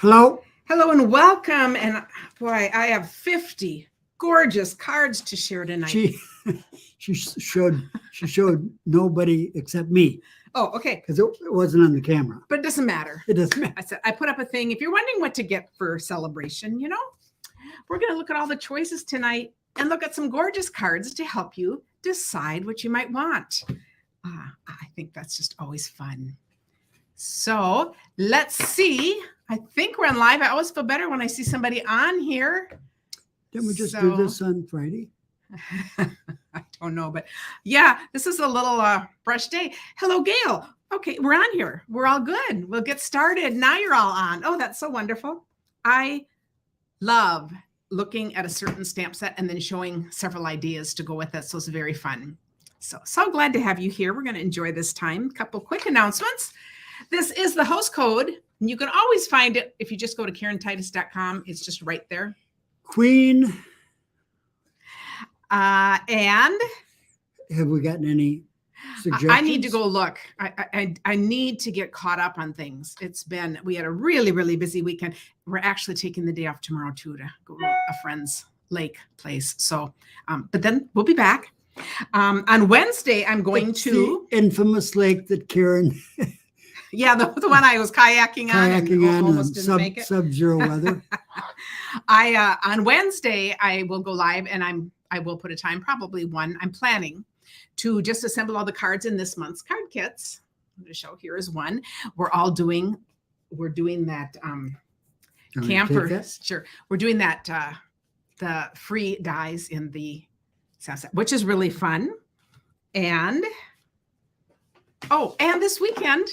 Hello. Hello and welcome. And boy, I have 50 gorgeous cards to share tonight. She showed nobody except me Oh, okay. because it wasn't on the camera. But it doesn't matter. It doesn't matter. I said, I put up a thing. If you're wondering what to get for celebration, we're going to look at all the choices tonight and look at some gorgeous cards to help you decide what you might want. I think that's just always fun. So let's see. I think we're on live. I always feel better when I see somebody on here. Didn't we just do this on Friday? I don't know, but yeah, this is a little brush day. Hello, Gail. Okay, we're on here. We're all good. We'll get started. Now you're all on. Oh, that's so wonderful. I love looking at a certain stamp set and then showing several ideas to go with it. So it's very fun. So glad to have you here. We're going to enjoy this time. A couple quick announcements. This is the host code. You can always find it if you just go to KarenTitus.com. It's just right there. Queen. And have we gotten any suggestions? I need to go look. I need to get caught up on things. We had a really, really busy weekend. We're actually taking the day off tomorrow too to go to a friend's lake place. So, but then we'll be back. On Wednesday, I'm going to the infamous lake that Karen. Yeah, the one I was kayaking on and almost didn't make it. Sub-zero weather. On Wednesday I will go live and I will put a time, probably 1. I'm planning to just assemble all the cards in this month's card kits. I'm going to show here is one. We're doing that camper. Sure. We're doing that the free dies in the sunset, which is really fun. And this weekend,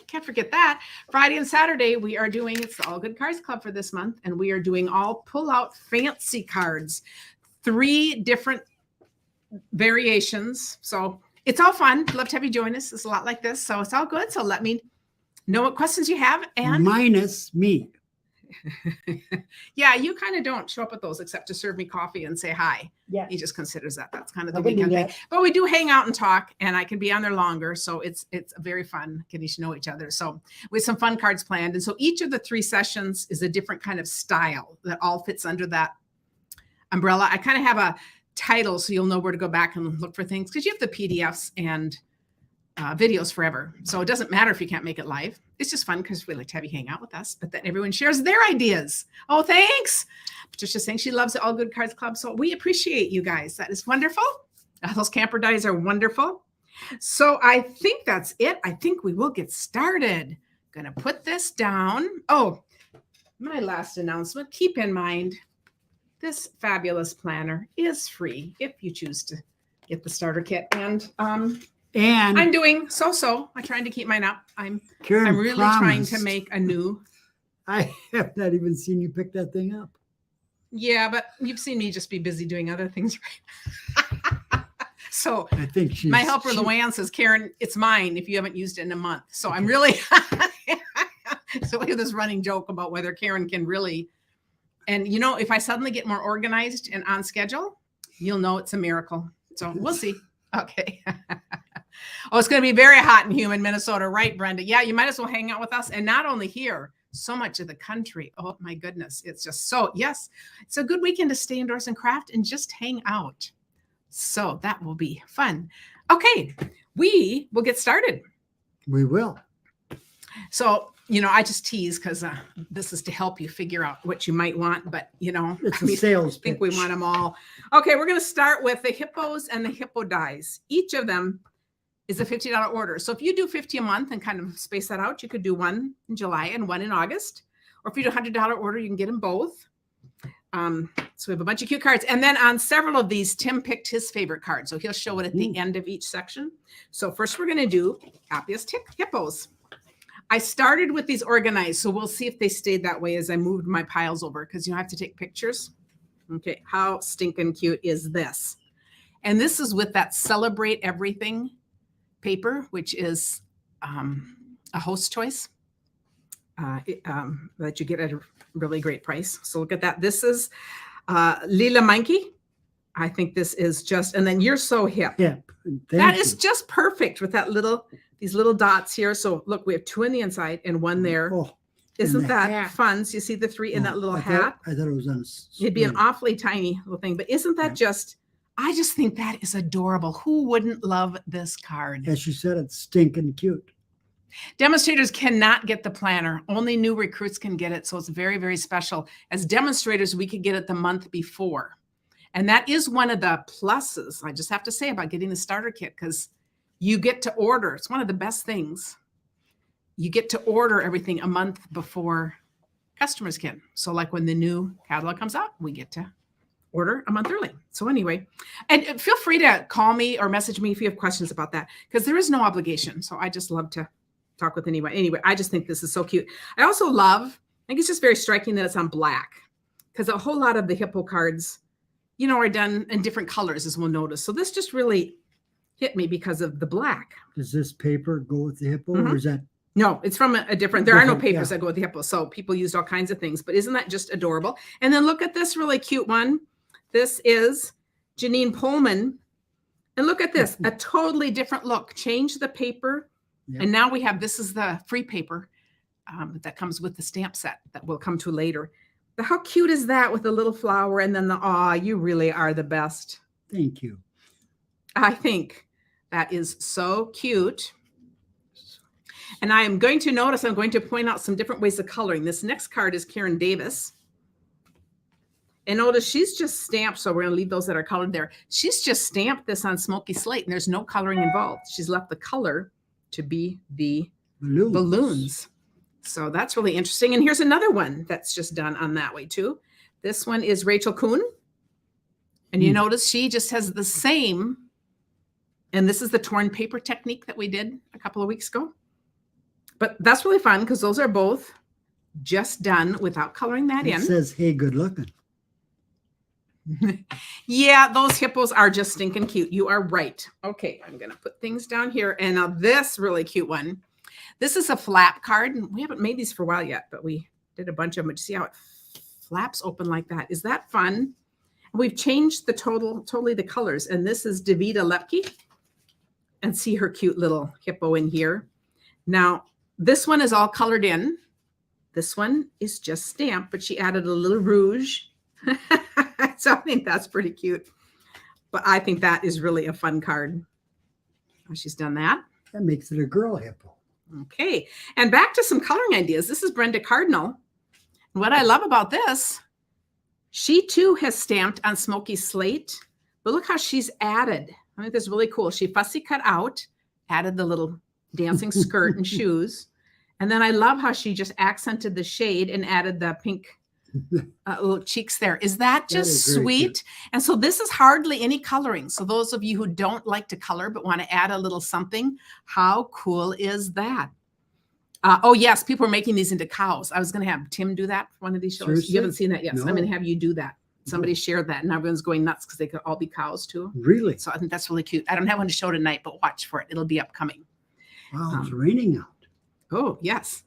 can't forget that. Friday and Saturday, we are doing, it's the All Good Cards Club for this month, and we are doing all pull-out fancy cards. 3 different variations. So it's all fun. Love to have you join us. It's a lot like this. So it's all good. So let me know what questions you have. And minus me. Yeah, you kind of don't show up with those except to serve me coffee and say hi. Yeah. He just considers that. That's kind of the weekend thing. But we do hang out and talk, and I can be on there longer. So it's very fun getting to know each other. So we have some fun cards planned. And so each of the 3 sessions is a different kind of style that all fits under that umbrella. I kind of have a title so you'll know where to go back and look for things, because you have the PDFs and videos forever. So it doesn't matter if you can't make it live. It's just fun because we like to have you hang out with us, but then everyone shares their ideas. Oh, thanks. Patricia's saying she loves the All Good Cards Club. So we appreciate you guys. That is wonderful. Those camper dies are wonderful. So I think that's it. I think we will get started. Gonna put this down. Oh, my last announcement. Keep in mind, this fabulous planner is free if you choose to get the starter kit. And I'm doing so. I'm trying to keep mine up. I'm really trying to make a new. I have not even seen you pick that thing up. Yeah, but you've seen me just be busy doing other things. Right? So I think my helper Luann says, Karen, it's mine if you haven't used it in a month. So I'm really so we have this running joke about whether Karen can really. And if I suddenly get more organized and on schedule, you'll know it's a miracle. So we'll see. Okay. Oh, it's going to be very hot and humid in Minnesota, right, Brenda? Yeah, you might as well hang out with us. And not only here, so much of the country. Oh, my goodness. It's just yes, it's a good weekend to stay indoors and craft and just hang out. So that will be fun. Okay, we will get started. We will. So, I just tease because this is to help you figure out what you might want. But, it's a sales pitch. I think we want them all. Okay, we're going to start with the hippos and the hippo dies. Each of them is a $50 order. So if you do 50 a month and kind of space that out, you could do one in July and one in August. Or if you do a $100 order, you can get them both. So we have a bunch of cute cards. And then on several of these, Tim picked his favorite card. So he'll show it at the end of each section. So first we're going to do Happiest Hippos. I started with these organized, so we'll see if they stayed that way as I moved my piles over, because you have to take pictures. Okay, how stinking cute is this? And this is with that Celebrate Everything paper, which is a host choice that you get at a really great price. So look at that. This is Lila Monkey. I think this is just, and then You're So Hip. Yeah, that is just perfect with that these little dots here. So look, we have 2 on the inside and 1 there. Oh, Isn't the that hat. fun? So you see the three in that little hat? I thought it was on It'd be an screen. awfully tiny little thing, but isn't that just, I just think that is adorable. Who wouldn't love this card? As she said, it's stinking cute. Demonstrators cannot get the planner. Only new recruits can get it. So it's very, very special. As demonstrators, we could get it the month before. And that is one of the pluses, I just have to say, about getting the starter kit, because you get to order. It's one of the best things. You get to order everything a month before customers can. So like when the new catalog comes out, we get to order a month early. So anyway, and feel free to call me or message me if you have questions about that, because there is no obligation. So I just love to talk with anyone. Anyway, I just think this is so cute. I also love, I think it's just very striking that it's on black, because a whole lot of the hippo cards, you know, are done in different colors, as we'll notice. So this just really hit me because of the black. Does this paper go with the hippo, or is that? No, it's from a different, there are no Different, papers that go with the hippo. So people used all kinds of things, but isn't that just adorable? And then look at this really cute one. This is Janine Pullman. And look at this, a totally different look. Change the paper. Yep. And now we have, this is the free paper that comes with the stamp set that we'll come to later. But how cute is that with the little flower and then the, aw, you really are the best. Thank you. I think that is so cute. And I am going to notice, I'm going to point out some different ways of coloring. This next card is Karen Davis. And notice she's just stamped, so we're going to leave those that are colored there. She's just stamped this on smoky slate, and there's no coloring involved. She's left the color to be the balloons. So that's really interesting. And here's another one that's just done on that way too. This one is Rachel Kuhn. And you notice she just has the same, and this is the torn paper technique that we did a couple of weeks ago. But that's really fun because those are both just done without coloring that in. It says, hey, good looking. Yeah, those hippos are just stinking cute. You are right. Okay, I'm going to put things down here. And now this really cute one. This is a flap card. And we haven't made these for a while yet, but we did a bunch of them. But you see how it flaps open like that? Is that fun? We've changed the totally the colors. And this is Davida Lepke. And see her cute little hippo in here. Now, this one is all colored in. This one is just stamped, but she added a little rouge. So I think that's pretty cute. But I think that is really a fun card. She's done that. That makes it a girl hippo. Okay. And back to some coloring ideas. This is Brenda Cardinal. What I love about this, she too has stamped on smoky slate, but look how she's added. I think that's really cool. She fussy cut out, added the little dancing skirt and shoes. And then I love how she just accented the shade and added the pink little cheeks there. Is that just sweet? And so this is hardly any coloring. So those of you who don't like to color but want to add a little something, how cool is that? Oh, yes, people are making these into cows. I was going to have Tim do that for one of these shows. Seriously? You haven't seen that yet. So I'm No. going to have you do that. Somebody shared that and everyone's going nuts because they could all be cows too. Really? So I think that's really cute. I don't have one to show tonight, but watch for it. It'll be upcoming. Wow, it's raining out. Oh, yes.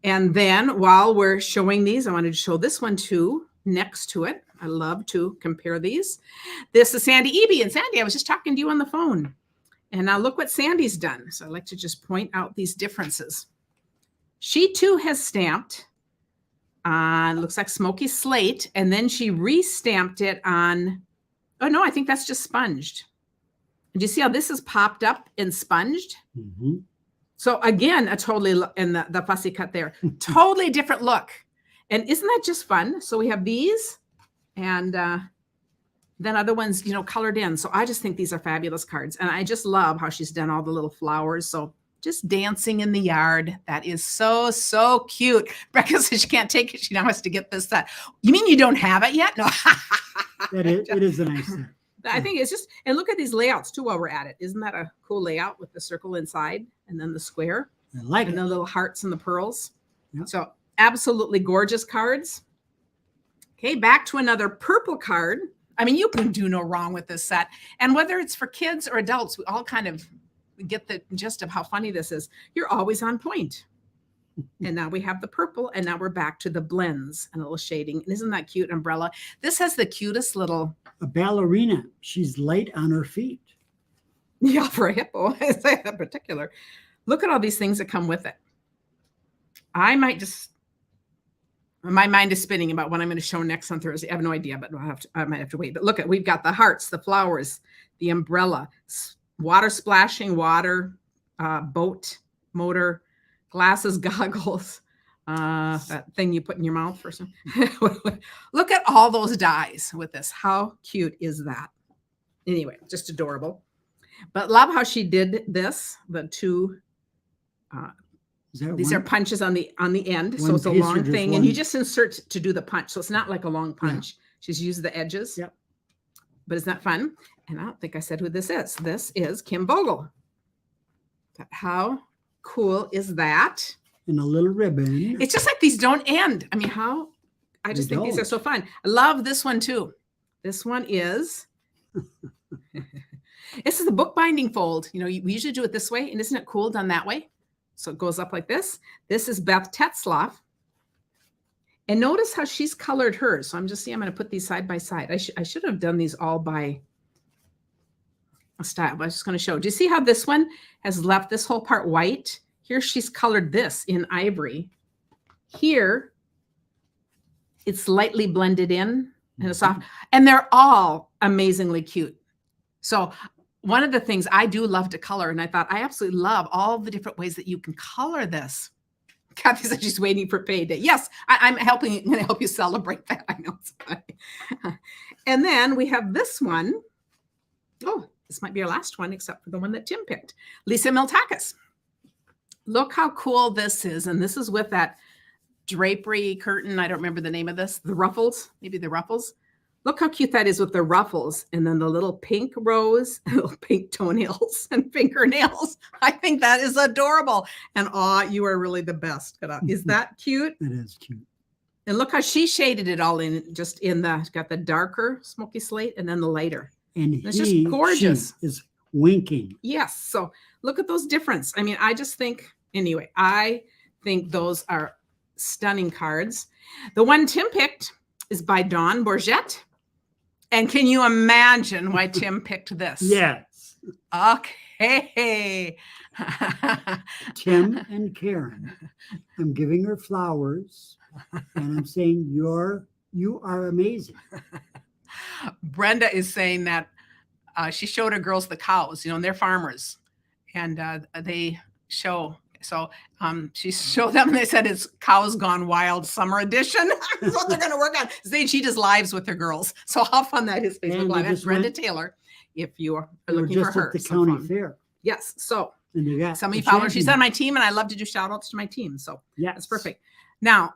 And then while we're showing these, I wanted to show this one too, next to it. I love to compare these. This is Sandy Eby. And Sandy, I was just talking to you on the phone. And now look what Sandy's done. So I'd like to just point out these differences. She too has stamped on, looks like smoky slate. And then she re-stamped it on, oh no, I think that's just sponged. Do you see how this is popped up and sponged? Mm-hmm. So again, a totally, and the fussy cut there, totally different look. And isn't that just fun? So we have these and then other ones, you know, colored in. So I just think these are fabulous cards. And I just love how she's done all the little flowers. So just dancing in the yard. That is so, so cute. Becca says she can't take it. She now has to get this set. You mean you don't have it yet? No. It is a nice set. I think it's just, and look at these layouts too while we're at it. Isn't that a cool layout with the circle inside and then the square? I like and it. the little hearts and the pearls. Yep. So absolutely gorgeous cards. Okay, back to another purple card. I mean, you can do no wrong with this set. And whether it's for kids or adults, we all kind of get the gist of how funny this is. You're always on point. And now we have the purple, and now we're back to the blends and a little shading. And isn't that cute umbrella? This has the cutest little... A ballerina. She's light on her feet. Yeah, for a hippo in particular. Look at all these things that come with it. I might just my mind is spinning about what I'm going to show next on Thursday. I have no idea, but I might have to wait. But look at, we've got the hearts, the flowers, the umbrella, water splashing, water, boat, motor, glasses, goggles, that thing you put in your mouth for some. Look at all those dies with this. How cute is that? Anyway, just adorable. But love how she did this. The two, these are punches on the end. So it's a long thing, and you just insert to do the punch. So it's not like a long punch. She's used the edges. Yep. But isn't that fun? And I don't think I said who this is. This is Kim Vogel. How cool is that? And a little ribbon. It's just like these don't end. I mean, I just think these are so fun. I love this one too. This one is, this is the bookbinding fold. You know, we usually do it this way, and isn't it cool done that way? So it goes up like this. This is Beth Tetzloff. And notice how she's colored hers. So I'm going to put these side by side. I should have done these all by a style, but I was just going to show. Do you see how this one has left this whole part white? Here she's colored this in ivory. Here, it's lightly blended in and it's soft. And they're all amazingly cute. So one of the things I do love to color, and I thought I absolutely love all the different ways that you can color this. Kathy said she's waiting for payday. Yes, I'm going to help you celebrate that. I know it's funny. And then we have this one. Oh, this might be our last one, except for the one that Tim picked. Lisa Miltakis. Look how cool this is. And this is with that drapery curtain. I don't remember the name of this. The ruffles, maybe the ruffles. Look how cute that is with the ruffles and then the little pink rose, little pink toenails and fingernails. I think that is adorable. And you are really the best. Is that cute? It is cute. And look how she shaded it all in, just in got the darker smoky slate and then the lighter. And it's just gorgeous. She is winking. Yes. So look at those difference. I mean, I just think, anyway, I think those are stunning cards. The one Tim picked is by Dawn Bourget. And can you imagine why Tim picked this? Yes. Okay. Tim and Karen. I'm giving her flowers and I'm saying you are amazing. Brenda is saying that she showed her girls the cows, and they're farmers, and they show. So she showed them, and they said it's Cows Gone Wild Summer Edition. That's what they're going to work on. She does lives with her girls. So how fun that is. Facebook Live. That's Brenda Taylor. If you are looking for her, at the county fair. Yes. So and you got some of you followers. She's on my team, and I love to do shout outs to my team. So yeah, that's perfect. Now,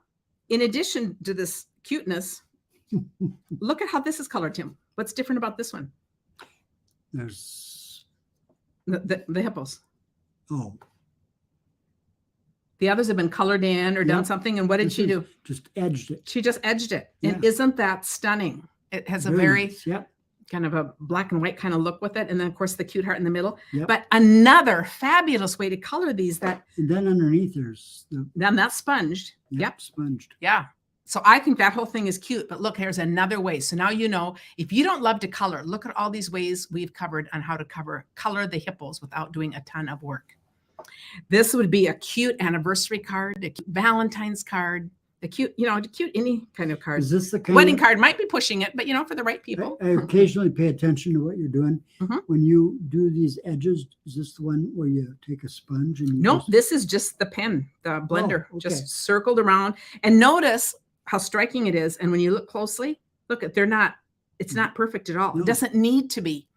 in addition to this cuteness, look at how this is colored, Tim. What's different about this one? There's the hippos. Oh. The others have been colored in or done something. And what did she do? Just edged it. She just edged it. And isn't that stunning? It has a very nice. Kind of a black and white kind of look with it. And then, of course, the cute heart in the middle. Yep. But another fabulous way to color these. And then underneath there's then that's sponged. Yep. Sponged. Yeah. So I think that whole thing is cute. But look, here's another way. So now you know, if you don't love to color, look at all these ways we've covered on how to color the hippos without doing a ton of work. This would be a cute anniversary card, a cute Valentine's card, the cute any kind of card. Is this the kind wedding card? Might be pushing it, but for the right people. I occasionally pay attention to what you're doing. When you do these edges, is this the one where you take a sponge and this is just the pen, the blender, just circled around. And notice how striking it is. And when you look closely, look at it's not perfect at all. No. It doesn't need to be.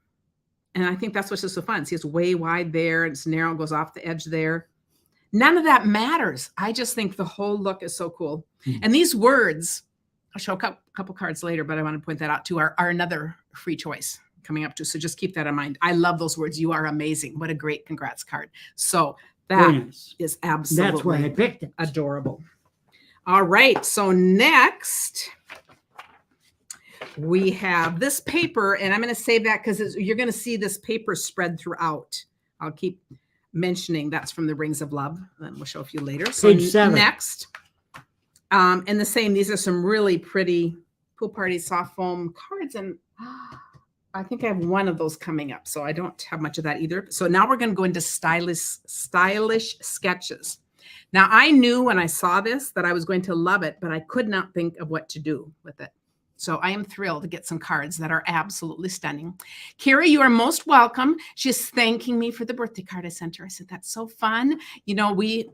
And I think that's what's just so fun. See, it's way wide there and it's narrow, goes off the edge there. None of that matters. I just think the whole look is so cool. And these words, I'll show a couple cards later, but I want to point that out too, are another free choice coming up too. So just keep that in mind. I love those words. You are amazing. What a great congrats card. So that is absolutely that's why I picked it. Adorable. All right. So next, we have this paper, and I'm going to save that because you're going to see this paper spread throughout. I'll keep mentioning that's from the Rings of Love, and we'll show a few later. So Page 7. Next, and the same, these are some really pretty pool party soft foam cards, and I think I have one of those coming up, so I don't have much of that either. So now we're going to go into stylish sketches. Now, I knew when I saw this that I was going to love it, but I could not think of what to do with it. So I am thrilled to get some cards that are absolutely stunning. Carrie, you are most welcome. She's thanking me for the birthday card I sent her. I said, that's so fun. You know, we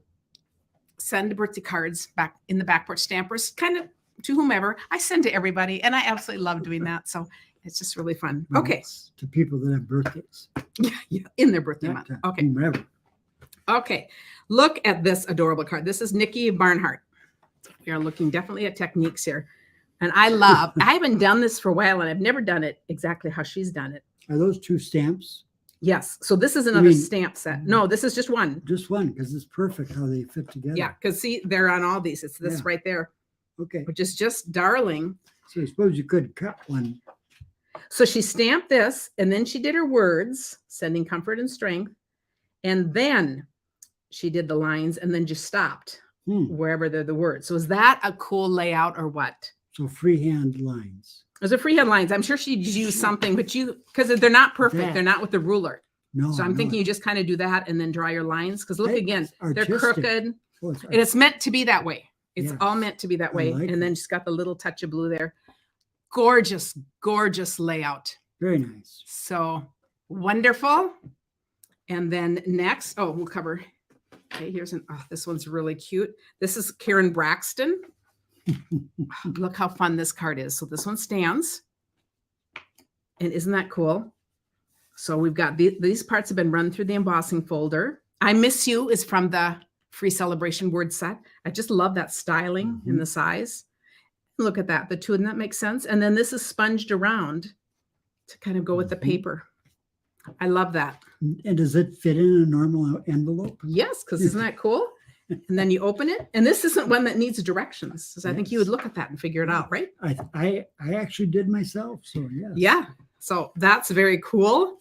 send birthday cards back in the back porch stampers, kind of to whomever. I send to everybody, and I absolutely love doing that. So it's just really fun. Well, Okay. it's to people that have birthdays. Yeah, in their birthday Not month. to Okay. whomever. Okay, look at this adorable card. This is Nikki Barnhart. We are looking definitely at techniques here. And I haven't done this for a while, and I've never done it exactly how she's done it. Are those 2 stamps? Yes, so this is another stamp set. No, this is just one. Just one, because it's perfect how they fit together. Yeah, because see, they're on all these. It's this right there, Okay. which is just darling. So I suppose you could cut one. So she stamped this, and then she did her words, sending comfort and strength. And then she did the lines, and then just stopped wherever they're the words. So is that a cool layout or what? So freehand lines. Those are freehand lines. I'm sure she'd use something, but because they're not perfect. They're not with the ruler. No. So I'm thinking you just kind of do that and then draw your lines. Because look again, they're crooked. Oh, And it's meant to be that way. It's Yes. all meant to be that way. like and then she's got the little touch of blue there. Gorgeous, gorgeous layout. Very nice. So wonderful. And then next, we'll cover. Okay, this one's really cute. This is Karen Braxton. Look how fun this card is. So this one stands. And isn't that cool? So we've got these parts have been run through the embossing folder. I Miss You is from the free Saleabration word set. I just love that styling and the size. Look at that. The two, and that makes sense. And then this is sponged around to kind of go with the paper. I love that. And does it fit in a normal envelope? Yes, because isn't that cool? And then you open it. And this isn't one that needs directions. Because I think you would look at that and figure it out, right? I actually did myself. So yeah. Yeah. So that's very cool.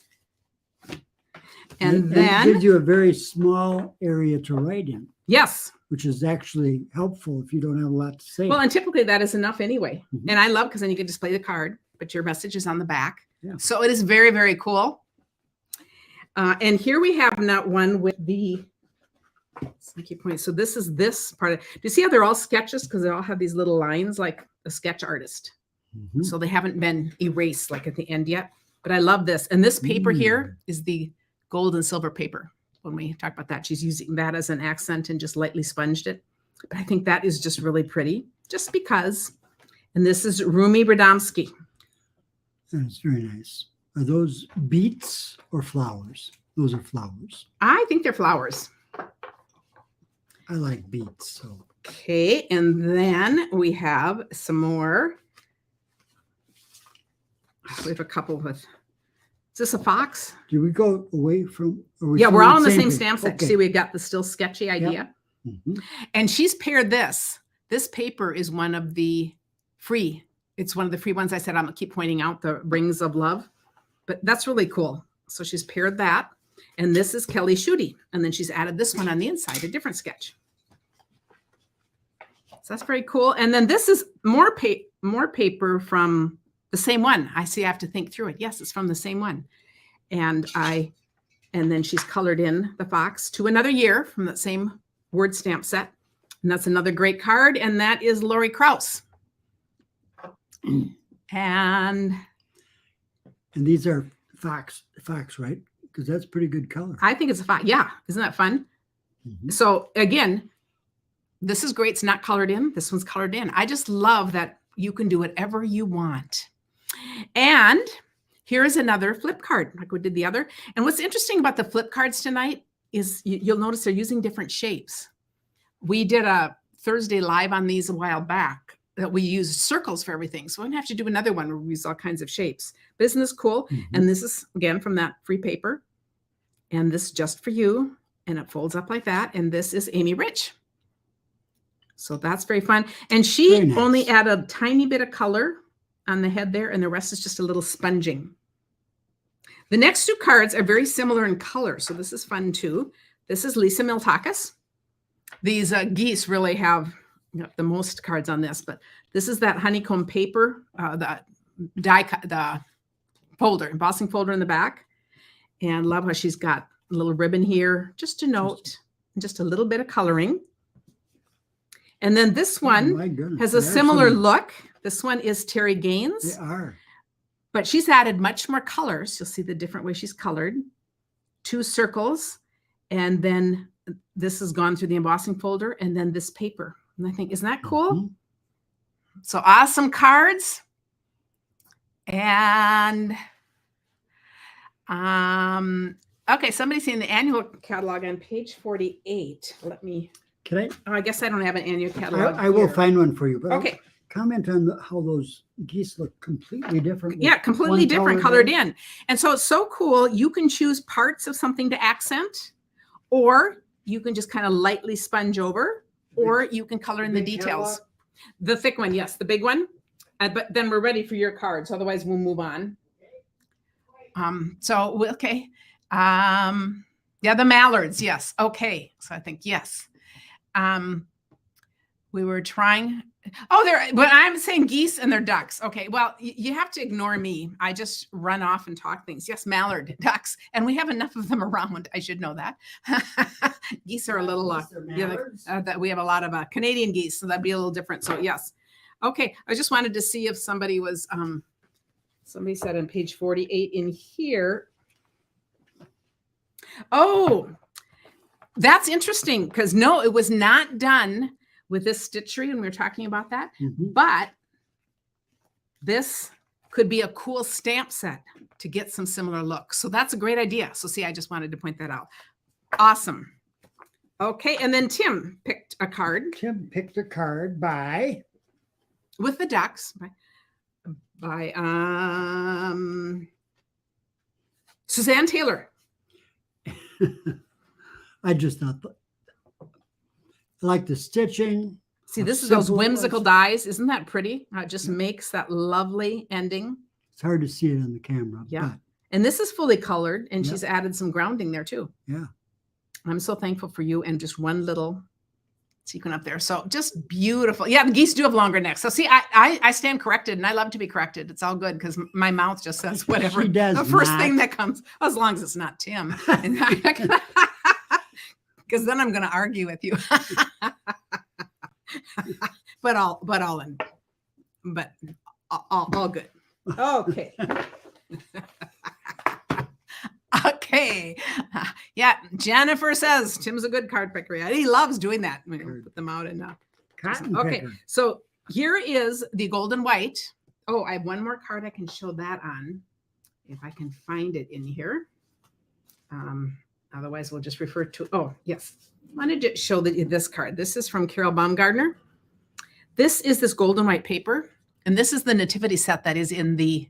And it then gives you a very small area to write in. Yes. Which is actually helpful if you don't have a lot to say. Well, and typically that is enough anyway. And I love because then you can display the card, but your message is on the back. Yeah. So it is very, very cool. And here we have not one with the, I keep pointing. So this is this part of, do you see how they're all sketches? Because they all have these little lines like a sketch artist. So they haven't been erased like at the end yet. But I love this. And this paper here is the gold and silver paper. When we talk about that, she's using that as an accent and just lightly sponged it. But I think that is just really pretty, just because. And this is Rumi Radomski. That's very nice. Are those beets or flowers? Those are flowers. I think they're flowers. I like beets. So okay, and then we have some more. We have a couple with. Is this a fox? Do we go away from? We're all on the same stamp set. Okay. See, we've got the still sketchy idea. Yep. And she's paired this. This paper is one of the free. It's one of the free ones I said I'm going to keep pointing out, the Rings of Love. But that's really cool. So she's paired that. And this is Kelly Schutte. And then she's added this one on the inside, a different sketch. So that's very cool. And then this is more paper from the same one. I see I have to think through it. Yes, it's from the same one. And then she's colored in the fox to Another Year from that same word stamp set. And that's another great card. And that is Lori Krause. And these are fox, right? Because that's pretty good color. I think it's a fox. Yeah. Isn't that fun? So again, this is great. It's not colored in. This one's colored in. I just love that you can do whatever you want. And here's another flip card, like we did the other. And what's interesting about the flip cards tonight is you'll notice they're using different shapes. We did a Thursday live on these a while back that we use circles for everything. So I'm gonna have to do another one where we use all kinds of shapes. But isn't this cool? And this is, again, from that free paper. And this is just for you. And it folds up like that. And this is Amy Rich. So that's very fun. And she only added a tiny bit of color on the head there, and the rest is just a little sponging. The next two cards are very similar in color, so this is fun too. This is Lisa Miltakis. These geese really have the most cards on this, but this is that honeycomb paper, the folder, embossing folder in the back. And love how she's got a little ribbon here, just to note just a little bit of coloring. And then this Oh, one my goodness. has a They're similar some- look. This one is Terry Gaines, They are. but she's added much more colors. You'll see the different way she's colored. 2 circles, and then this has gone through the embossing folder, and then this paper. And I think, isn't that cool? Mhm. So awesome cards. And okay, somebody's saying the annual catalog on page 48. Let me, Can I? oh, I guess I don't have an annual catalog. I will here. find one for you. But Okay. Comment on how those geese look completely different. with Yeah, completely one different, color colored there. in. And so it's so cool. You can choose parts of something to accent, or you can just kind of lightly sponge over, or you can color in the Big details. catalog? The thick one, yes, the big one. But then we're ready for your cards. Otherwise, we'll move on. Okay. Yeah, the Mallards. Yes. Okay. So I think yes. We were trying. Oh, but I'm saying geese and they're ducks. Okay. Well, you have to ignore me. I just run off and talk things. Yes, mallard ducks, and we have enough of them around. I should know that. Geese are a little. That we have a lot of Canadian geese, so that'd be a little different. So yes. Okay. I just wanted to see if somebody was. Somebody said on page 48 in here. Oh, that's interesting because no, it was not done with this stitchery, and we were talking about that. Mhm. But this could be a cool stamp set to get some similar looks. So that's a great idea. So see, I just wanted to point that out. Awesome. Okay, and then Tim picked a card. Tim picked a card by With the ducks by Suzanne Taylor. I just thought I like the stitching. See, this is Simple those it whimsical was. dies. Isn't that pretty? It just makes that lovely ending. It's hard to see it on the camera. Yeah. And this is fully colored, and Yep. she's added some grounding there too. Yeah. I'm so thankful for you, and just one little sequin up there. So just beautiful. Yeah, the geese do have longer necks. So see, I stand corrected, and I love to be corrected. It's all good because my mouth just says whatever. She does the first not. thing that comes, as long as it's not Tim. Because then I'm going to argue with you. but all good. Okay. Okay. Yeah. Jennifer says Tim's a good card picker. Yeah, he loves doing that. We put them out and Cotton okay. picker. So here is the gold and white. Oh, I have one more card I can show that on if I can find it in here. Otherwise, we'll just refer to. Oh, yes. I wanted to show this card. This is from Carol Baumgartner. This is this gold and white paper, and this is the nativity set that is in the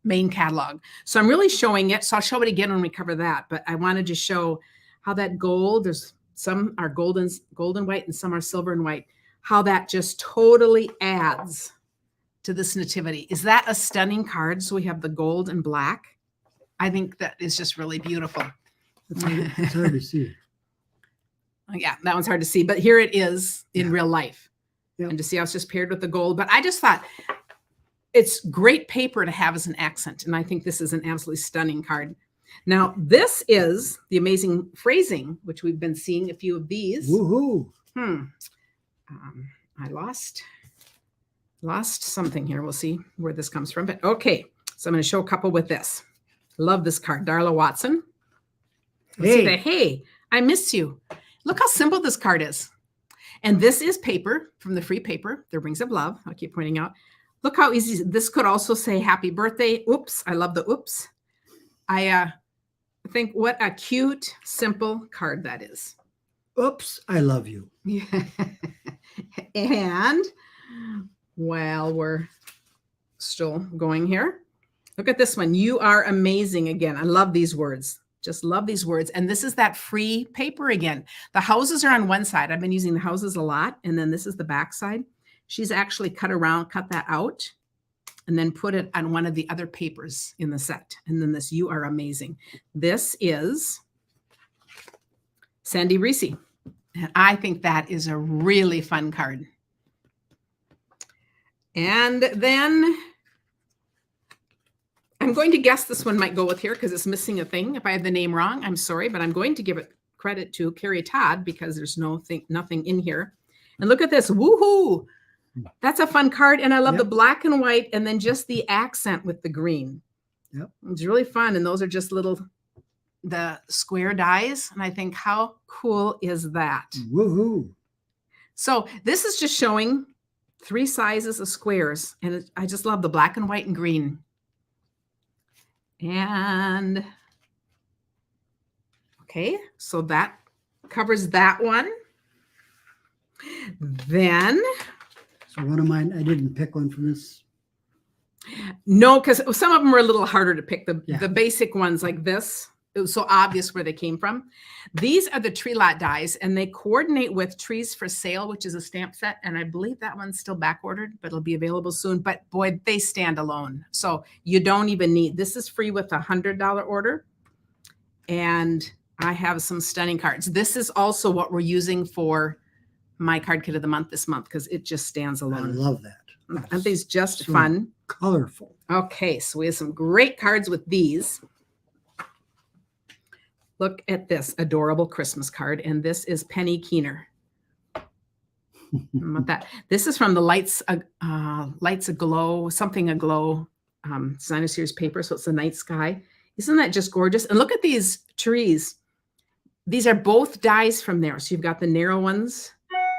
main catalog. So I'm really showing it. So I'll show it again when we cover that. But I wanted to show how that gold, there's some are gold and white and some are silver and white, how that just totally adds to this nativity. Is that a stunning card? So we have the gold and black. I think that is just really beautiful. It's hard to see. Yeah, that one's hard to see, but here it is in real life. Yep. And to see how it's just paired with the gold. But I just thought it's great paper to have as an accent. And I think this is an absolutely stunning card. Now, this is the amazing phrasing, which we've been seeing a few of these. Woohoo. I lost something here. We'll see where this comes from. But okay, so I'm going to show a couple with this. Love this card. Darla Watson. Let's see that. Hey, I miss you. Look how simple this card is. And this is paper from the free paper, The Rings of Love. I'll keep pointing out. Look how easy. This could also say happy birthday. Oops. I love the oops. I think what a cute, simple card that is. Oops. I love you. Yeah. And while we're still going here, look at this one. You are amazing again. I love these words. Just love these words. And this is that free paper again. The houses are on one side. I've been using the houses a lot. And then this is the back side. She's actually cut that out and then put it on one of the other papers in the set. And then this, you are amazing. This is Sandy Reese. And I think that is a really fun card. And then I'm going to guess this one might go with here because it's missing a thing. If I have the name wrong, I'm sorry, but I'm going to give it credit to Carrie Todd because there's nothing in here. And look at this. Woohoo! That's a fun card. And I love the black and white and then just the accent with the green. Yep. It's really fun. And those are just the square dies. And I think, how cool is that? Woohoo! So this is just showing 3 sizes of squares. And I just love the black and white and green. And okay, so that covers that one. Then, so one of mine, I didn't pick one from this. No, because some of them were a little harder to pick. The basic ones like this, it was so obvious where they came from. These are the tree lot dies, and they coordinate with Trees for Sale, which is a stamp set. And I believe that one's still back ordered, but it'll be available soon. But boy, they stand alone. So you don't even need, this is free with a $100 order. And I have some stunning cards. This is also what we're using for my card kit of the month this month, because it just stands alone. I love that. Aren't these just so fun? Colorful. Okay, so we have some great cards with these. Look at this adorable Christmas card, and this is Penny Keener. About that. This is from the Lights Aglow, something aglow designer series paper. So it's the night sky. Isn't that just gorgeous? And look at these trees. These are both dies from there. So you've got the narrow ones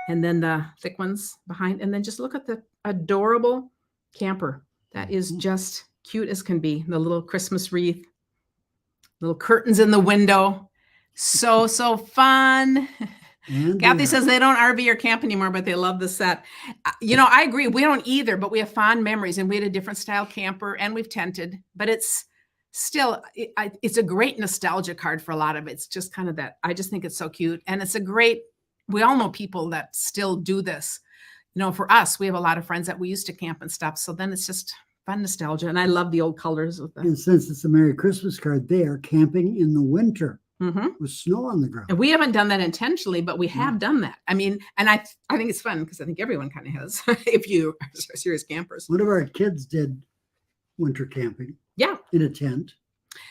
and then the thick ones behind. And then just look at the adorable camper. That is just cute as can be. The little Christmas wreath, little curtains in the window. So fun. And Kathy says they don't RV or camp anymore, but they love the set. You know, I agree. We don't either, but we have fond memories, and we had a different style camper and we've tented, but it's still, it's a great nostalgia card for a lot of it. It's just kind of that. I just think it's so cute. And it's a great, we all know people that still do this. You know, for us, we have a lot of friends that we used to camp and stuff. So then it's just fun nostalgia. And I love the old colors with them. And since it's a Merry Christmas card, they are camping in the winter with snow on the ground. And we haven't done that intentionally, but we have done that. I mean, and I think it's fun because I think everyone kind of has, if you are serious campers. One of our kids did winter camping. Yeah. In a tent.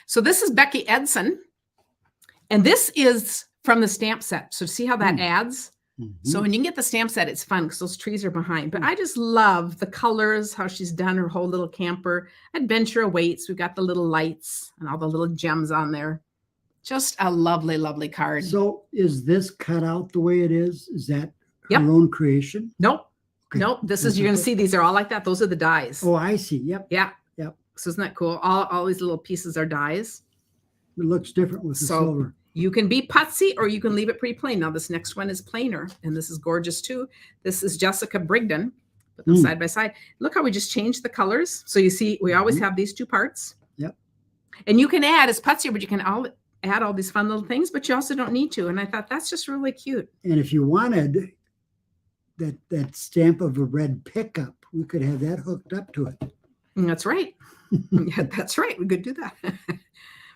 So this is Becky Edson. And this is from the stamp set. So see how that adds? So when you can get the stamp set, it's fun because those trees are behind. But I just love the colors, how she's done her whole little camper. Adventure awaits. We've got the little lights and all the little gems on there. Just a lovely, lovely card. So is this cut out the way it is? Is that her own creation? Nope. Okay. Nope. This is, you're going to see these are all like that. Those are the dies. Oh, I see. Yep. Yeah. Yep. So isn't that cool? All these little pieces are dies. It looks different with the silver. You can be putsy or you can leave it pretty plain. Now this next one is plainer and this is gorgeous too. This is Jessica Brigden. Put them side by side. Look how we just changed the colors. So you see, we always have these two parts. Yep. And you can add, it's putsy, but you can add all these fun little things, but you also don't need to. And I thought that's just really cute. And if you wanted that stamp of a red pickup, we could have that hooked up to it. That's right. Yeah, that's right. We could do that.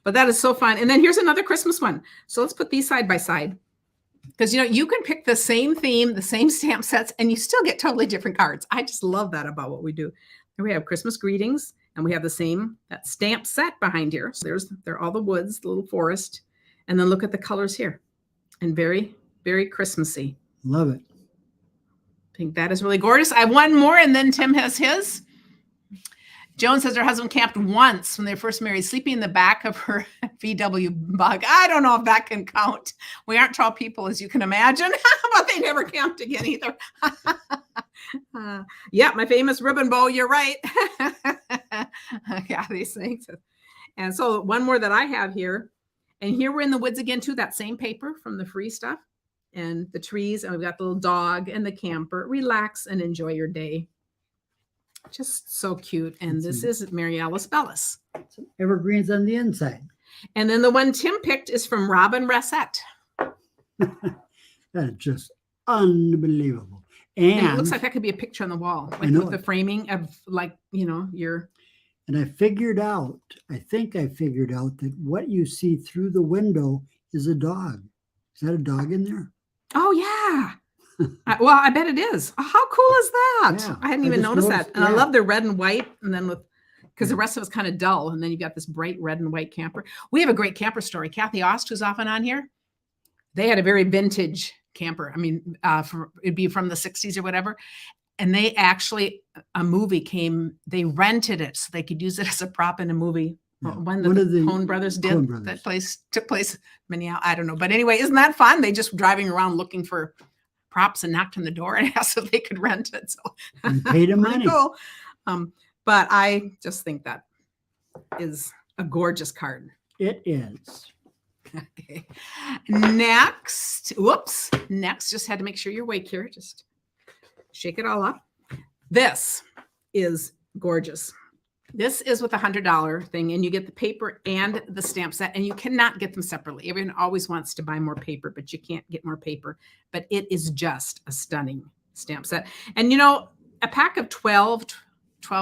But that is so fun. And then here's another Christmas one. So let's put these side by side. Because, you know, you can pick the same theme, the same stamp sets, and you still get totally different cards. I just love that about what we do. And we have Christmas greetings, and we have the same, that stamp set behind here. So they're all the woods, the little forest. And then look at the colors here. And very, very Christmassy. Love it. I think that is really gorgeous. I have one more, and then Tim has his. Joan says her husband camped once when they were first married, sleeping in the back of her VW Bug. I don't know if that can count. We aren't tall people, as you can imagine, but they never camped again either. Yeah, my famous ribbon bow. You're right. Yeah, these things. And so one more that I have here. And here we're in the woods again, too. That same paper from the free stuff and the trees. And we've got the little dog and the camper. Relax and enjoy your day. Just so cute. And this is Mary Alice Bellis. Some evergreens on the inside. And then the one Tim picked is from Robin Ressette. That is just unbelievable. And it looks like that could be a picture on the wall, like with the framing of, like, you know, your. And I think I figured out that what you see through the window is a dog. Is that a dog in there? Oh, yeah. Well, I bet it is. Oh, how cool is that? Yeah, I hadn't even noticed that. And yeah. I love the red and white. And then because the rest of it's kind of dull. And then you've got this bright red and white camper. We have a great camper story. Kathy Ost, who's often on here. they had a very vintage camper. I mean, it'd be from the 60s or whatever. And they actually, a movie came, they rented it so they could use it as a prop in a movie. Yeah. One One of of the the Coen brothers did. Coen brothers. That took place many, I don't know. But anyway, isn't that fun? They just driving around looking for props and knocked on the door and asked if they could rent it. So And paid them pretty money. cool. But I just think that is a gorgeous card. It is. Okay. Next, just had to make sure you're awake here. Just shake it all up. This is gorgeous. This is with a $100 thing, and you get the paper and the stamp set, and you cannot get them separately. Everyone always wants to buy more paper, but you can't get more paper. But it is just a stunning stamp set. And you know, a pack of 12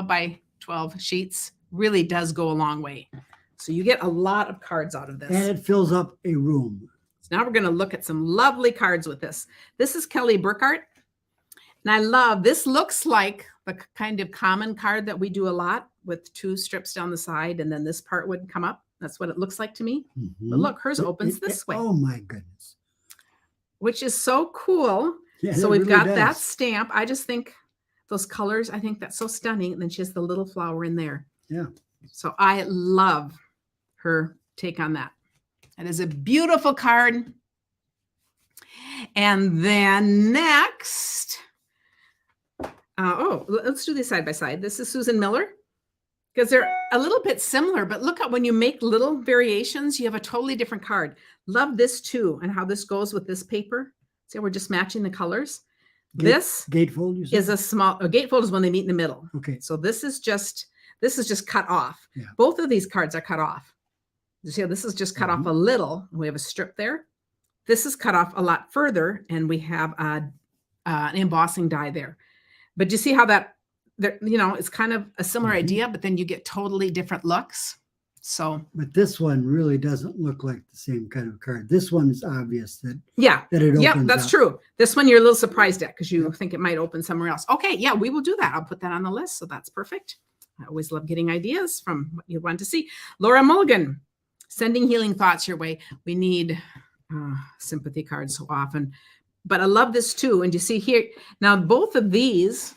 by 12 sheets really does go a long way. So you get a lot of cards out of this. And it fills up a room. So now we're going to look at some lovely cards with this. This is Kelly Burkhart. And I love, this looks like the kind of common card that we do a lot with 2 strips down the side, and then this part would come up. That's what it looks like to me. Mm-hmm. But look, hers opens this way. Oh my goodness. Which is so cool. Yeah, so it we've really got does. that stamp. I just think those colors, I think that's so stunning. And then she has the little flower in there. Yeah. So I love her take on that. It is a beautiful card. And then next, let's do these side by side. This is Susan Miller, because they're a little bit similar, but look at when you make little variations, you have a totally different card. Love this too, and how this goes with this paper. See, we're just matching the colors. This gatefold, you said? is a gatefold is when they meet in the middle. Okay. So this is just cut off. Yeah. Both of these cards are cut off. You see how this is just cut off a little. We have a strip there. This is cut off a lot further, and we have an embossing die there. But you see how that, you know, it's kind of a similar idea, but then you get totally different looks. So, but this one really doesn't look like the same kind of card. This one is obvious that it opens that's up. true. This one you're a little surprised at because you think it might open somewhere else. Okay, yeah, we will do that. I'll put that on the list. So that's perfect. I always love getting ideas from what you want to see. Laura Mulligan, sending healing thoughts your way. We need sympathy cards so often, but I love this too. And you see here, now both of these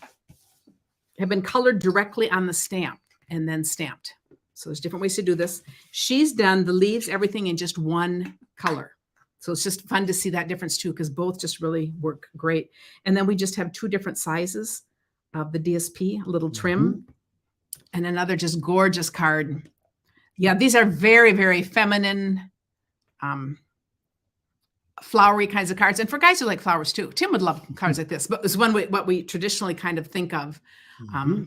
have been colored directly on the stamp and then stamped. So there's different ways to do this. She's done the leaves, everything in just one color. So it's just fun to see that difference too, because both just really work great. And then we just have 2 different sizes of the DSP, a little trim, and another just gorgeous card. Yeah, these are very, very feminine, flowery kinds of cards. And for guys who like flowers too, Tim would love cards like this, but it's what we traditionally kind of think of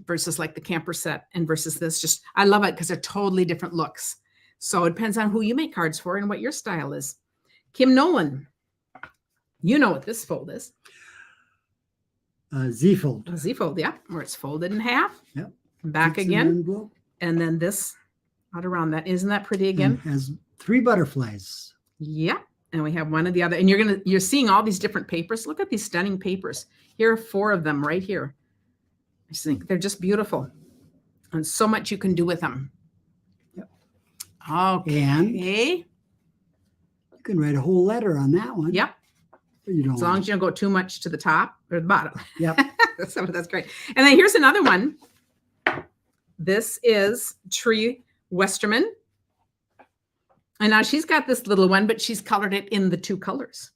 versus like the camper set and versus this. Just, I love it because they're totally different looks. So it depends on who you make cards for and what your style is. Kim Nolan, you know what this fold is. Z-fold. A Z-fold, yeah, where it's folded in half. Yep. Back It's again. an envelope. And then this out around that. Isn't that pretty again? And has 3 butterflies. Yeah. And we have one of the other. And you're seeing all these different papers. Look at these stunning papers. Here are 4 of them right here. I just think they're just beautiful. And so much you can do with them. Yep. Okay. And you can write a whole letter on that one. Yep. You don't As long as you don't go too much to the top or the bottom. Yep. So that's great. And then here's another one. This is Tree Westerman. And now she's got this little one, but she's colored it in the 2 colors.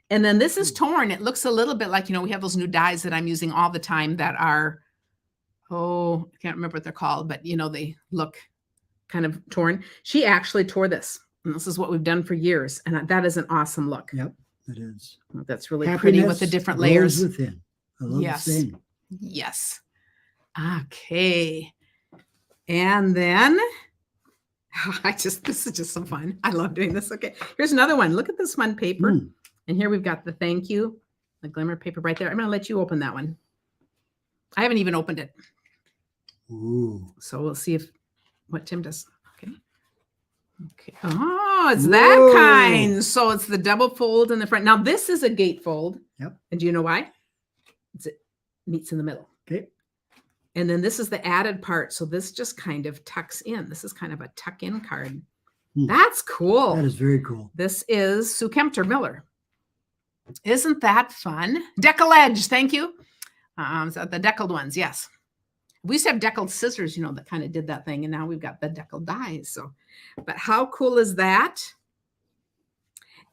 And then this is torn. It looks a little bit like, you know, we have those new dyes that I'm using all the time that are, I can't remember what they're called, but, you know, they look kind of torn. She actually tore this. And this is what we've done for years. And that is an awesome look. Yep, it is. That's really pretty with the different layers. Within. I love the saying. Yes. Okay. And then this is just so fun. I love doing this. Okay. Here's another one. Look at this one paper. And here we've got the thank you, the glimmer paper right there. I'm going to let you open that one. I haven't even opened it. Ooh. So we'll see what Tim does. Okay. Okay. Oh, it's that kind. So it's the double fold in the front. Now this is a gatefold. Yep. And do you know why? It meets in the middle. Okay. And then this is the added part. So this just kind of tucks in. This is kind of a tuck in card. That's cool. That is very cool. This is Sue Kempter Miller. Isn't that fun? Decal edge, thank you. So the deckled ones, yes. We used to have deckled scissors, that kind of did that thing, and now we've got the deckled dies. So, but how cool is that?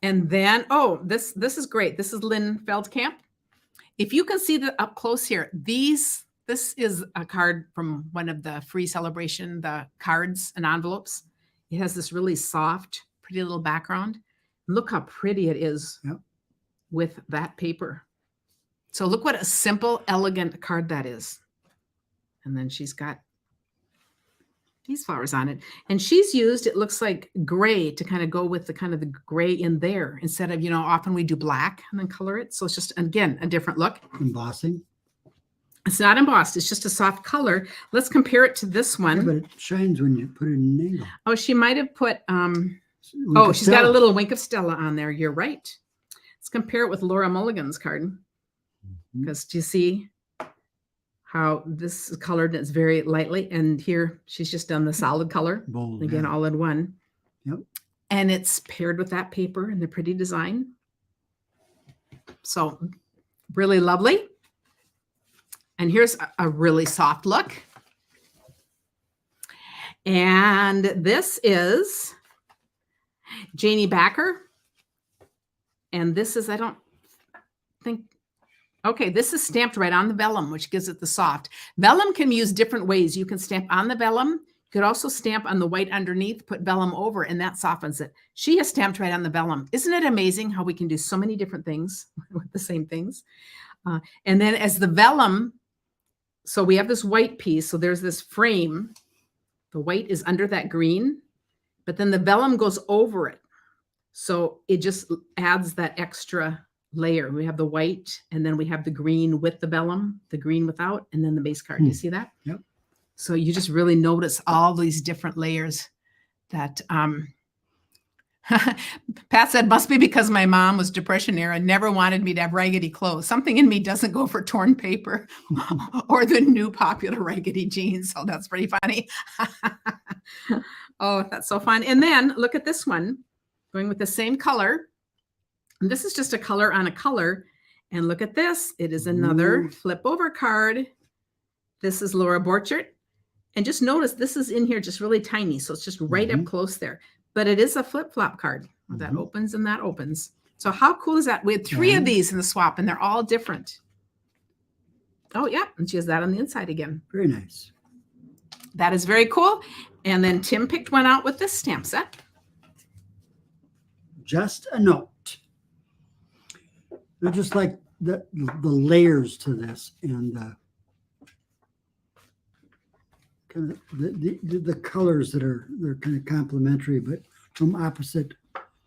And then, this is great. This is Lynn Feldkamp. If you can see the up close here, this is a card from one of the free celebration, the cards and envelopes. It has this really soft, pretty little background. Look how pretty it is with that paper. So look what a simple, elegant card that is. And then she's got these flowers on it. And she's used, it looks like gray to kind of go with the kind of the gray in there instead of, often we do black and then color it. So it's just, again, a different look. Embossing. It's not embossed. It's just a soft color. Let's compare it to this one. Yeah, but it shines when you put it in an angle. Oh, she might have put, she's got a little Wink of Stella on there. You're right. Let's compare it with Laura Mulligan's card. Because do you see how this is colored? It's very lightly. And here she's just done the solid color. Bold, again, all in one. Yep. And it's paired with that paper and the pretty design. So really lovely. And here's a really soft look. And this is Janie Backer. And this is, I don't think, okay, this is stamped right on the vellum, which gives it the soft. Vellum can be used different ways. You can stamp on the vellum. You could also stamp on the white underneath, put vellum over, and that softens it. She has stamped right on the vellum. Isn't it amazing how we can do so many different things with the same things? And then as the vellum, so we have this white piece. So there's this frame. The white is under that green, but then the vellum goes over it. So it just adds that extra layer. We have the white, and then we have the green with the vellum, the green without, and then the base card. You see that? Yep. So you just really notice all these different layers that Pat said, must be because my mom was Depression era and never wanted me to have raggedy clothes. Something in me doesn't go for torn paper or the new popular raggedy jeans. So that's pretty funny. Oh, that's so fun. And then look at this one, going with the same color. And this is just a color on a color. And look at this. It is another flip over card. This is Laura Borchert. And just notice this is in here just really tiny. So it's just right up close there. But it is a flip-flop card that opens and that opens. So how cool is that? We had 3 of these in the swap, and they're all different. Oh, yeah. And she has that on the inside again. Very nice. That is very cool. And then Tim picked one out with this stamp set. Just a note. They're just like the layers to this, and kind of the colors they're kind of complementary, but from opposite.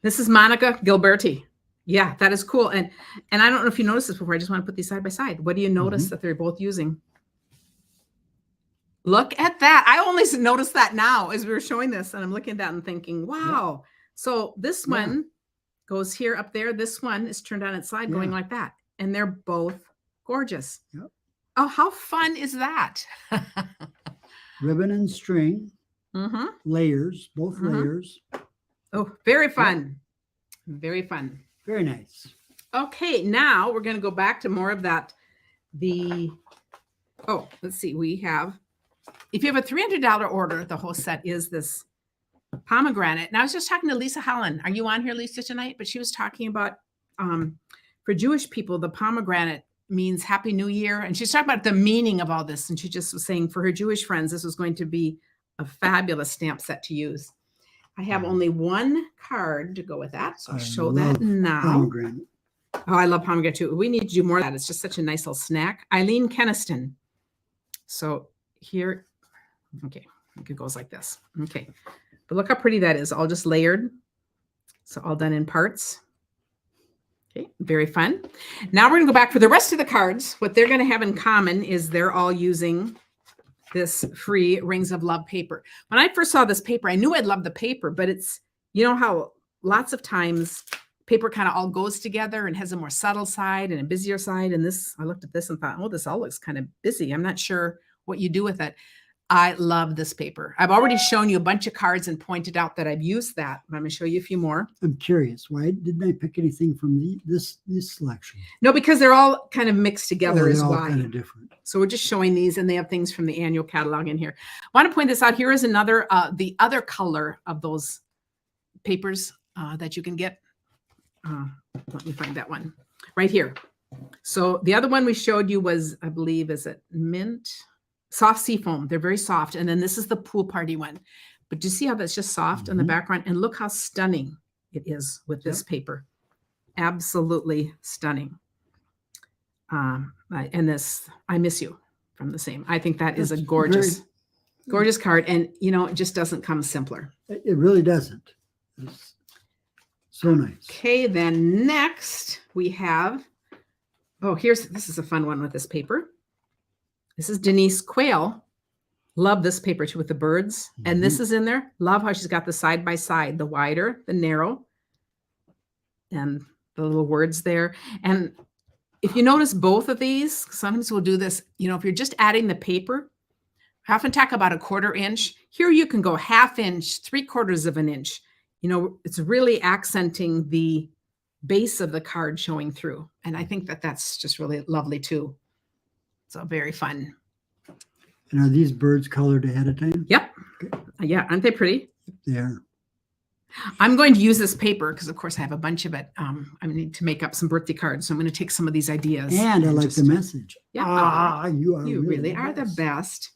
This is Monica Gilberti. Yeah, that is cool. And I don't know if you noticed this before. I just want to put these side by side. What do you notice that they're both using? Look at that. I only noticed that now as we were showing this, and I'm looking at that and thinking, wow. So this one goes here up there. This one is turned on its side going like that. And they're both gorgeous. Yep. Oh, how fun is that? Ribbon and string, layers, both layers. Oh, very fun. Very fun. Very nice. Okay, now we're going to go back to more of that. Let's see. We have, if you have a $300 order, the whole set is this pomegranate. And I was just talking to Lisa Holland. Are you on here, Lisa, tonight? But she was talking about, for Jewish people, the pomegranate means Happy New Year. And she's talking about the meaning of all this. And she just was saying for her Jewish friends, this was going to be a fabulous stamp set to use. I have only one card to go with that. So I'll show that now. Pomegranate. Oh, I love pomegranate too. We need to do more of that. It's just such a nice little snack. Eileen Keniston. So here, okay, it goes like this. Okay. But look how pretty that is. All just layered. So all done in parts. Okay, very fun. Now we're going to go back for the rest of the cards. What they're going to have in common is they're all using this free Rings of Love paper. When I first saw this paper, I knew I'd love the paper, but it's, you know how lots of times paper kind of all goes together and has a more subtle side and a busier side. And this, I looked at this and thought, oh, this all looks kind of busy. I'm not sure what you do with it. I love this paper. I've already shown you a bunch of cards and pointed out that I've used that. But I'm going to show you a few more. I'm curious, why didn't I pick anything from this selection? No, because they're all kind of mixed together is why. Kind of different. So we're just showing these, and they have things from the annual catalog in here. I want to point this out. Here is another, the other color of those papers that you can get. Let me find that one right here. So the other one we showed you was, I believe, is it mint? Soft sea foam. They're very soft. And then this is the pool party one. But do you see how that's just soft in the background? And look how stunning it is with this paper. Absolutely stunning. And this, I Miss You from the same. I think that is a gorgeous, gorgeous card. And, you know, it just doesn't come simpler. It really doesn't. It's so nice. Okay, then next we have, this is a fun one with this paper. This is Denise Quayle. Love this paper too with the birds. And this is in there. Love how she's got the side by side, the wider, the narrow, and the little words there. And if you notice both of these, sometimes we'll do this, you know, if you're just adding the paper, half and tack about 1/4 inch. Here you can go 1/2 inch, 3/4 of an inch. You know, it's really accenting the base of the card showing through. And I think that that's just really lovely too. So very fun. And are these birds colored ahead of time? Yep. Okay. Yeah, aren't they pretty? They are. I'm going to use this paper because, of course, I have a bunch of it. I need to make up some birthday cards. So I'm going to take some of these ideas. And I like the message. Yeah. You really are the best.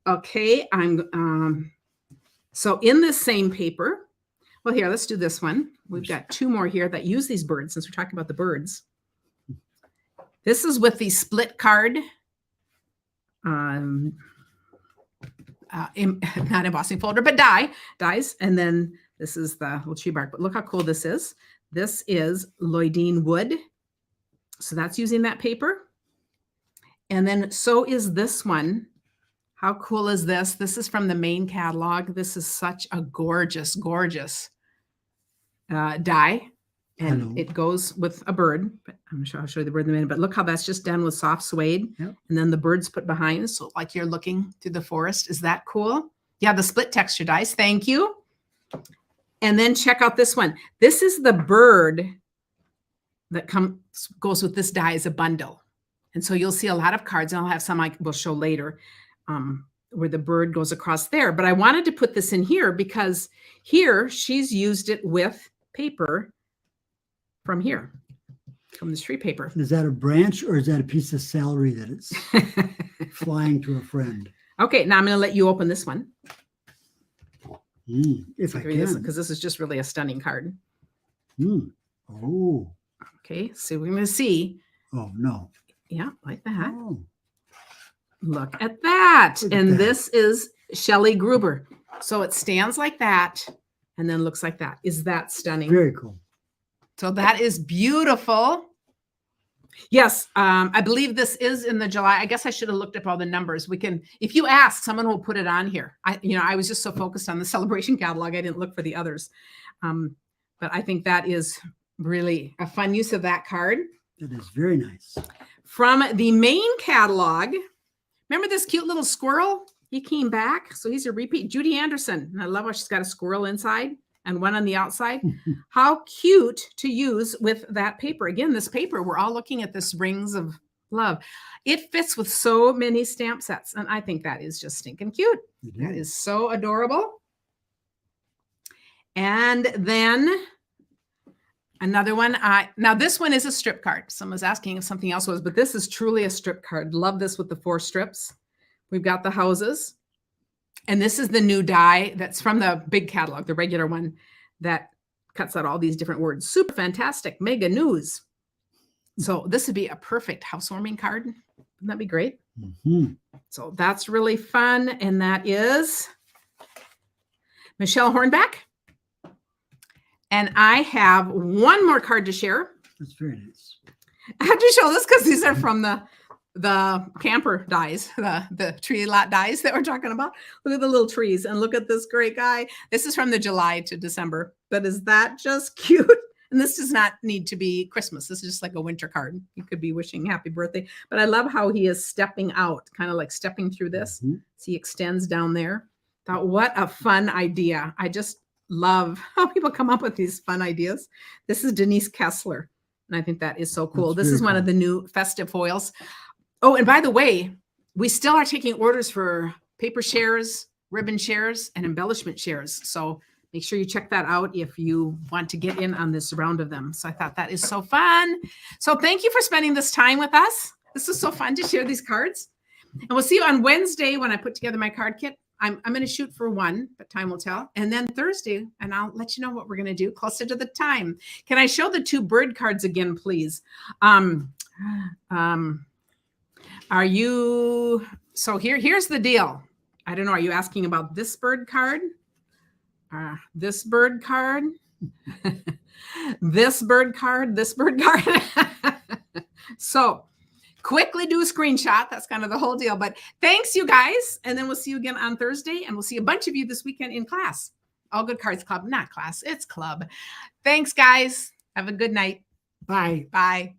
Okay. So in this same paper, well, here, let's do this one. We've got 2 more here that use these birds since we're talking about the birds. This is with the split card. Not embossing folder, but dies. And then this is the little tree bark. But look how cool this is. This is Lloydine wood. So that's using that paper. And then so is this one. How cool is this? This is from the main catalog. This is such a gorgeous, gorgeous die. And it goes with a bird. But I'm sure I'll show you the bird in a minute. But look how that's just done with soft suede. Yep. And then the bird's put behind. So like you're looking through the forest. Is that cool? Yeah, the split texture dies. Thank you. And then check out this one. This is the bird that goes with this die as a bundle. And so you'll see a lot of cards. And I'll have some I will show later where the bird goes across there. But I wanted to put this in here because here she's used it with paper from here, from this tree paper. Is that a branch or is that a piece of celery that it's flying to a friend? Okay, now I'm going to let you open this one. If I can. Because this is just really a stunning card. Oh. Okay, so we're going to see. Oh, no. Yeah, like that. Oh. Look at that. This is Shelley Gruber. So it stands like that and then looks like that. Is that stunning? Very cool. So that is beautiful. Yes, I believe this is in the July. I guess I should have looked up all the numbers. We can, if you ask, someone will put it on here. I was just so focused on the celebration catalog, I didn't look for the others. But I think that is really a fun use of that card. That is very nice. From the main catalog, remember this cute little squirrel? He came back, so he's a repeat. Judy Anderson. And I love how she's got a squirrel inside and one on the outside. How cute to use with that paper. Again, this paper, we're all looking at this Rings of Love. It fits with so many stamp sets, and I think that is just stinking cute. That is so adorable. And then another one. Now this one is a strip card. Someone's asking if something else was, but this is truly a strip card. Love this with the 4 strips. We've got the houses. And this is the new die that's from the big catalog, the regular one that cuts out all these different words. Super fantastic, mega news. So this would be a perfect housewarming card. Wouldn't that be great? So that's really fun. And that is Michelle Hornback. And I have one more card to share. That's very nice. I have to show this because these are from the camper dies, the tree lot dies that we're talking about. Look at the little trees and look at this great guy. This is from the July to December. But is that just cute? And this does not need to be Christmas. This is just like a winter card. You could be wishing happy birthday. But I love how he is stepping out, kind of like stepping through this. Mhm. So he extends down there. Thought, what a fun idea. I just love how people come up with these fun ideas. This is Denise Kessler. And I think that is so cool. That's This is very one of the new festive foils. Oh, and by the way, we still are taking orders for paper shares, ribbon shares, and embellishment shares. So make sure you check that out if you want to get in on this round of them. So I thought that is so fun. So thank you for spending this time with us. This is so fun to share these cards. And we'll see you on Wednesday when I put together my card kit. I'm going to shoot for one, but time will tell. And then Thursday, and I'll let you know what we're going to do closer to the time. Can I show the 2 bird cards again, please? Are you, so here's the deal. I don't know. Are you asking about this bird card? This bird card? This bird card? This bird card? So quickly do a screenshot. That's kind of the whole deal. But thanks, you guys. And then we'll see you again on Thursday. And we'll see a bunch of you this weekend in class. All Good Cards Club. Not class. It's club. Thanks, guys. Have a good night. Bye. Bye.